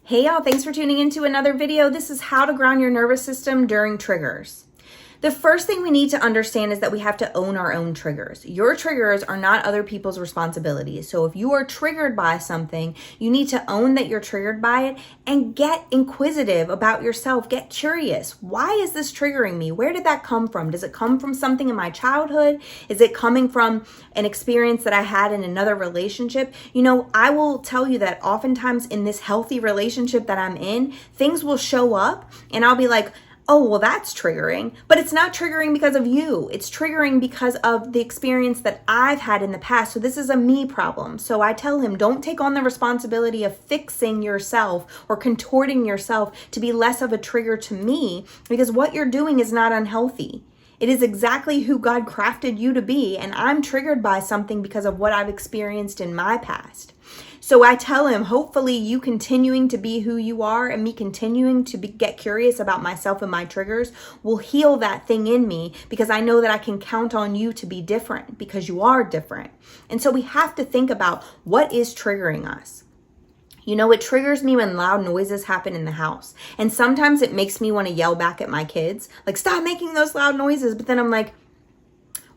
Hey y'all, thanks for tuning into another video. This is how to ground your nervous system during triggers. The first thing we need to understand is that we have to own our own triggers. Your triggers are not other people's responsibilities. So if you are triggered by something, you need to own that you're triggered by it and get inquisitive about yourself. Get curious. Why is this triggering me? Where did that come from? Does it come from something in my childhood? Is it coming from an experience that I had in another relationship? You know, I will tell you that oftentimes in this healthy relationship that I'm in, things will show up and I'll be like, oh, well, that's triggering, but it's not triggering because of you. It's triggering because of the experience that I've had in the past. So this is a me problem. So I tell him, don't take on the responsibility of fixing yourself or contorting yourself to be less of a trigger to me, because what you're doing is not unhealthy. It is exactly who God crafted you to be, and I'm triggered by something because of what I've experienced in my past. So I tell him, hopefully you continuing to be who you are and me continuing to get curious about myself and my triggers will heal that thing in me, because I know that I can count on you to be different because you are different. And so we have to think about what is triggering us. You know, it triggers me when loud noises happen in the house. And sometimes it makes me want to yell back at my kids, like, stop making those loud noises. But then I'm like,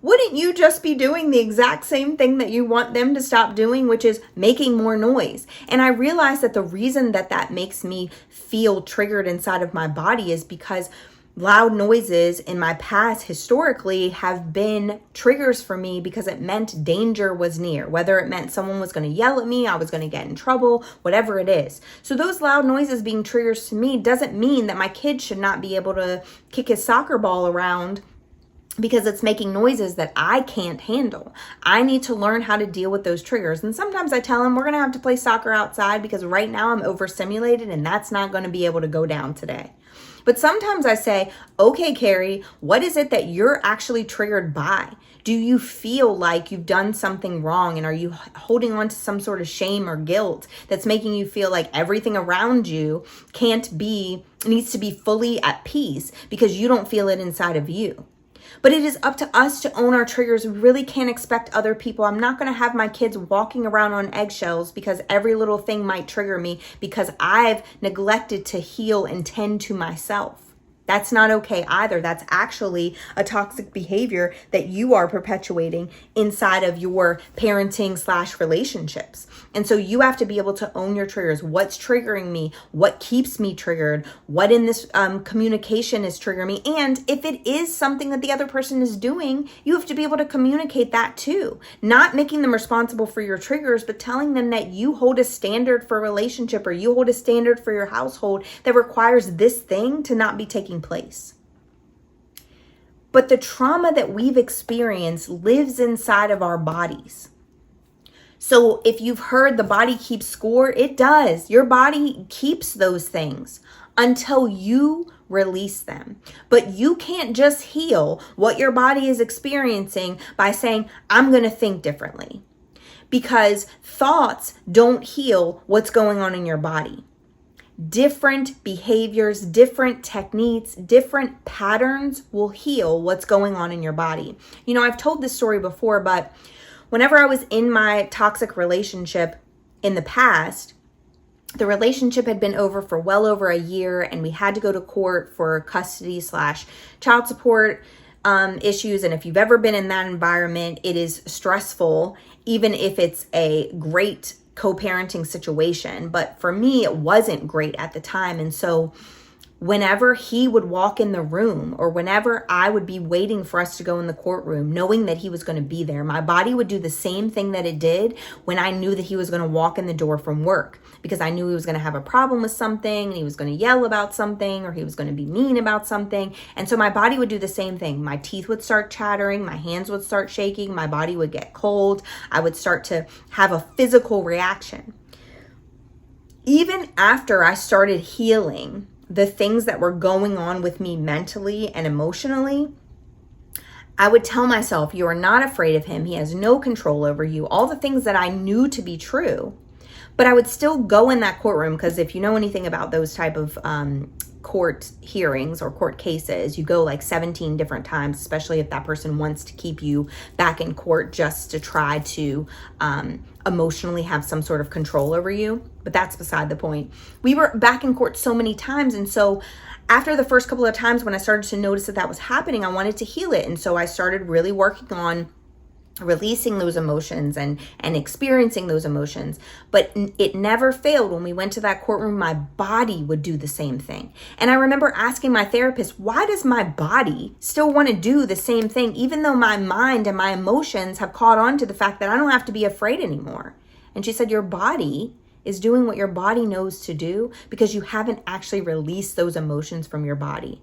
wouldn't you just be doing the exact same thing that you want them to stop doing, which is making more noise? And I realize that the reason that that makes me feel triggered inside of my body is because loud noises in my past historically have been triggers for me, because it meant danger was near, whether it meant someone was going to yell at me, I was going to get in trouble, whatever it is. So those loud noises being triggers to me doesn't mean that my kid should not be able to kick his soccer ball around because it's making noises that I can't handle. I need to learn how to deal with those triggers. And sometimes I tell him we're going to have to play soccer outside because right now I'm overstimulated and that's not going to be able to go down today. But sometimes I say, okay, Carrie, what is it that you're actually triggered by? Do you feel like you've done something wrong, and are you holding on to some sort of shame or guilt that's making you feel like everything around you needs to be fully at peace because you don't feel it inside of you? But it is up to us to own our triggers. We really can't expect other people. I'm not going to have my kids walking around on eggshells because every little thing might trigger me because I've neglected to heal and tend to myself. That's not okay either. That's actually a toxic behavior that you are perpetuating inside of your parenting / relationships. And so you have to be able to own your triggers. What's triggering me? What keeps me triggered? What in this communication is triggering me? And if it is something that the other person is doing, you have to be able to communicate that too. Not making them responsible for your triggers, but telling them that you hold a standard for a relationship, or you hold a standard for your household that requires this thing to not be taking place. But the trauma that we've experienced lives inside of our bodies. So if you've heard the body keeps score, it does. Your body keeps those things until you release them. But you can't just heal what your body is experiencing by saying, I'm going to think differently. Because thoughts don't heal what's going on in your body. Different behaviors, different techniques, different patterns will heal what's going on in your body. You know, I've told this story before, but whenever I was in my toxic relationship in the past, the relationship had been over for well over a year, and we had to go to court for custody / child support issues. And if you've ever been in that environment, it is stressful, even if it's a great co-parenting situation. But for me, it wasn't great at the time. And so whenever he would walk in the room, or whenever I would be waiting for us to go in the courtroom, knowing that he was going to be there, my body would do the same thing that it did when I knew that he was going to walk in the door from work, because I knew he was going to have a problem with something, and he was going to yell about something, or he was going to be mean about something. And so my body would do the same thing. My teeth would start chattering, my hands would start shaking, my body would get cold. I would start to have a physical reaction. Even after I started healing the things that were going on with me mentally and emotionally, I would tell myself, you are not afraid of him. He has no control over you. All the things that I knew to be true. But I would still go in that courtroom, because if you know anything about those type of court hearings or court cases, you go like 17 different times, especially if that person wants to keep you back in court just to try to emotionally have some sort of control over you. But that's beside the point. We were back in court so many times. And so after the first couple of times when I started to notice that was happening, I wanted to heal it. And so I started really working on releasing those emotions and experiencing those emotions. But it never failed. When we went to that courtroom, my body would do the same thing. And I remember asking my therapist, why does my body still want to do the same thing, even though my mind and my emotions have caught on to the fact that I don't have to be afraid anymore? And she said, your body is doing what your body knows to do because you haven't actually released those emotions from your body.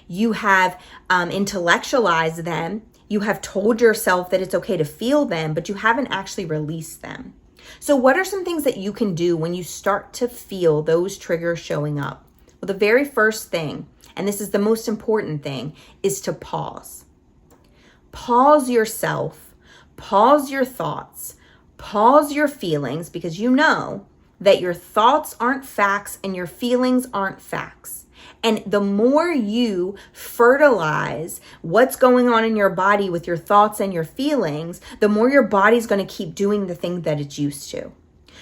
You have intellectualized them. You have told yourself that it's okay to feel them, but you haven't actually released them. So what are some things that you can do when you start to feel those triggers showing up? Well, the very first thing, and this is the most important thing, is to pause. Pause yourself, pause your thoughts, pause your feelings, because you know that your thoughts aren't facts and your feelings aren't facts. And the more you fertilize what's going on in your body with your thoughts and your feelings, the more your body's going to keep doing the thing that it's used to.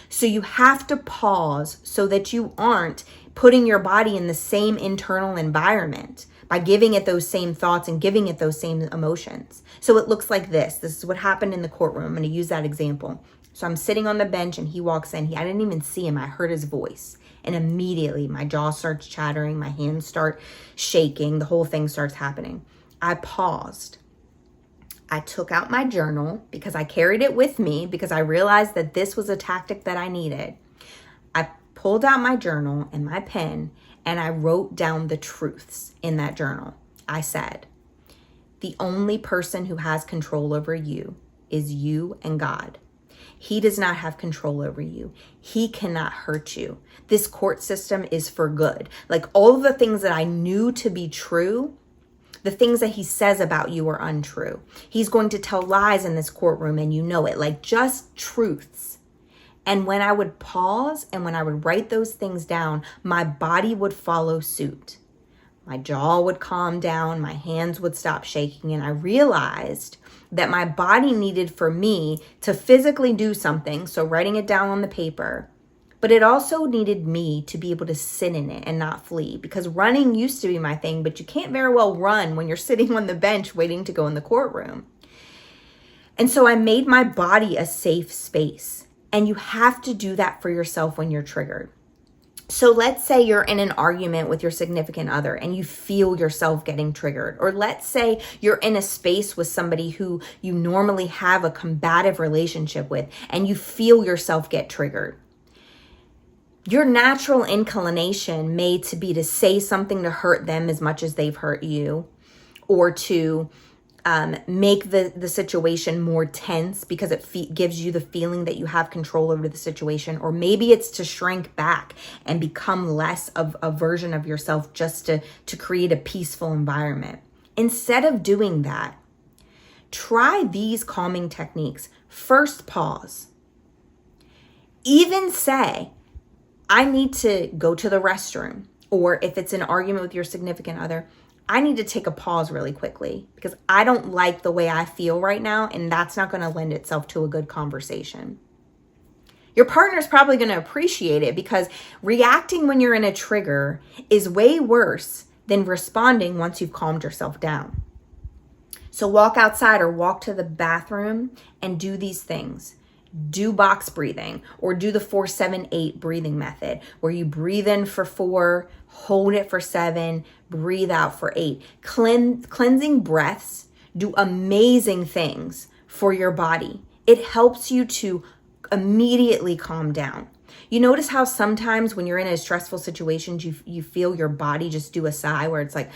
So you have to pause so that you aren't putting your body in the same internal environment by giving it those same thoughts and giving it those same emotions. So it looks like this. This is what happened in the courtroom. I'm going to use that example. So I'm sitting on the bench and he walks in. I didn't even see him. I heard his voice. And immediately my jaw starts chattering, my hands start shaking, the whole thing starts happening. I paused. I took out my journal because I carried it with me because I realized that this was a tactic that I needed. I pulled out my journal and my pen and I wrote down the truths in that journal. I said, the only person who has control over you is you and God. He does not have control over you. He cannot hurt you. This court system is for good. Like all of the things that I knew to be true, the things that he says about you are untrue. He's going to tell lies in this courtroom and you know it, like just truths. And when I would pause and when I would write those things down, my body would follow suit. My jaw would calm down, my hands would stop shaking, and I realized that my body needed for me to physically do something, so writing it down on the paper, but it also needed me to be able to sit in it and not flee, because running used to be my thing, but you can't very well run when you're sitting on the bench waiting to go in the courtroom. And so I made my body a safe space, and you have to do that for yourself when you're triggered. So let's say you're in an argument with your significant other and you feel yourself getting triggered. Or let's say you're in a space with somebody who you normally have a combative relationship with and you feel yourself get triggered. Your natural inclination may to be to say something to hurt them as much as they've hurt you, or to make the situation more tense because it gives you the feeling that you have control over the situation. Or maybe it's to shrink back and become less of a version of yourself just to create a peaceful environment. Instead of doing that, try these calming techniques. First, pause. Even say, I need to go to the restroom. Or if it's an argument with your significant other, I need to take a pause really quickly because I don't like the way I feel right now, and that's not going to lend itself to a good conversation. Your partner's probably going to appreciate it because reacting when you're in a trigger is way worse than responding once you've calmed yourself down. So walk outside or walk to the bathroom and do these things. Do box breathing or do the 4-7-8 breathing method where you breathe in for 4, hold it for 7, breathe out for 8. Cleansing breaths do amazing things for your body. It helps you to immediately calm down. You notice how sometimes when you're in a stressful situation, you feel your body just do a sigh where it's like,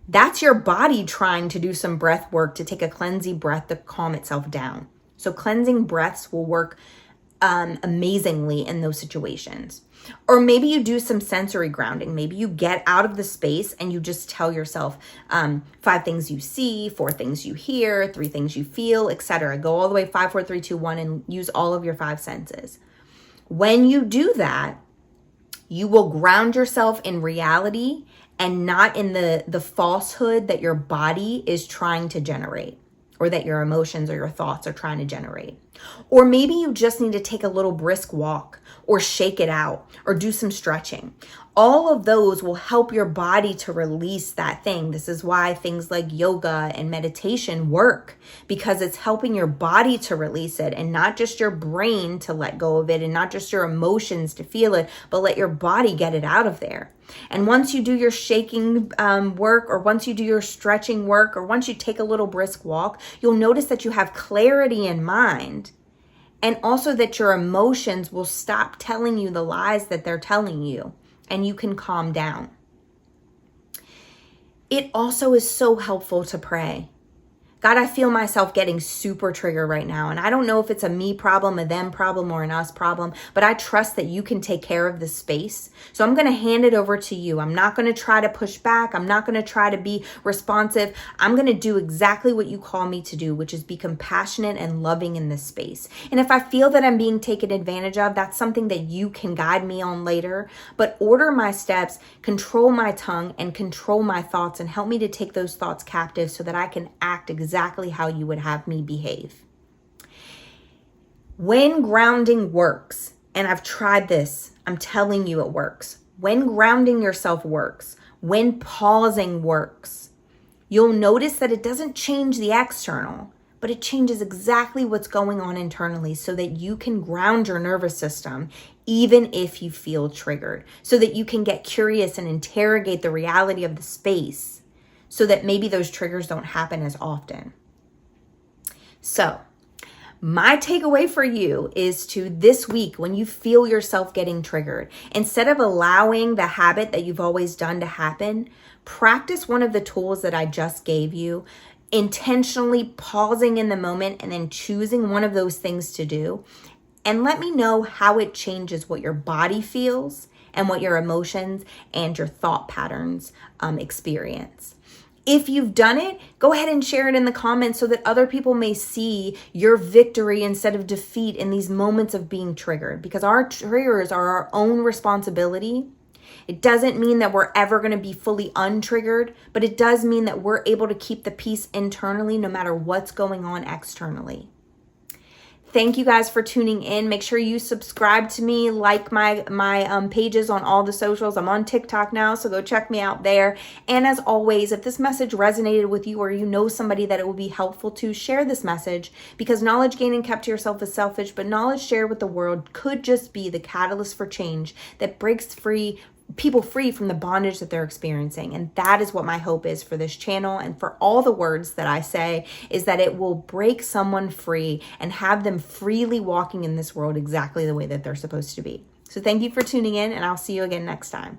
that's your body trying to do some breath work to take a cleansing breath to calm itself down. So cleansing breaths will work amazingly in those situations. Or maybe you do some sensory grounding. Maybe you get out of the space and you just tell yourself 5 things you see, 4 things you hear, 3 things you feel, etc. Go all the way 5, 4, 3, 2, 1 and use all of your 5 senses. When you do that, You will ground yourself in reality and not in the falsehood that your body is trying to generate, or that your emotions or your thoughts are trying to generate. Or maybe you just need to take a little brisk walk, or shake it out, or do some stretching. All of those will help your body to release that thing. This is why things like yoga and meditation work, because it's helping your body to release it, and not just your brain to let go of it, and not just your emotions to feel it, but let your body get it out of there. And once you do your shaking work, or once you do your stretching work, or once you take a little brisk walk, you'll notice that you have clarity in mind, and also that your emotions will stop telling you the lies that they're telling you, and you can calm down. It also is so helpful to pray. God, I feel myself getting super triggered right now. And I don't know if it's a me problem, a them problem, or an us problem, but I trust that you can take care of this space. So I'm going to hand it over to you. I'm not going to try to push back. I'm not going to try to be responsive. I'm going to do exactly what you call me to do, which is be compassionate and loving in this space. And if I feel that I'm being taken advantage of, that's something that you can guide me on later. But order my steps, control my tongue, and control my thoughts, and help me to take those thoughts captive so that I can act exactly how you would have me behave. When grounding works, and I've tried this, I'm telling you it works. When grounding yourself works, when pausing works, you'll notice that it doesn't change the external, but it changes exactly what's going on internally, so that you can ground your nervous system even if you feel triggered, so that you can get curious and interrogate the reality of the space, so that maybe those triggers don't happen as often. So, my takeaway for you is to this week, when you feel yourself getting triggered, instead of allowing the habit that you've always done to happen, practice one of the tools that I just gave you, intentionally pausing in the moment and then choosing one of those things to do. And let me know how it changes what your body feels and what your emotions and your thought patterns experience. If you've done it, go ahead and share it in the comments so that other people may see your victory instead of defeat in these moments of being triggered, because our triggers are our own responsibility. It doesn't mean that we're ever going to be fully untriggered, but it does mean that we're able to keep the peace internally no matter what's going on externally. Thank you guys for tuning in. Make sure you subscribe to me, like my pages on all the socials. I'm on TikTok now, so go check me out there. And as always, if this message resonated with you, or you know somebody that it will be helpful to, share this message, because knowledge gained and kept to yourself is selfish, but knowledge shared with the world could just be the catalyst for change that breaks people free from the bondage that they're experiencing. And that is what my hope is for this channel, and for all the words that I say, is that it will break someone free and have them freely walking in this world exactly the way that they're supposed to be. So thank you for tuning in, and I'll see you again next time.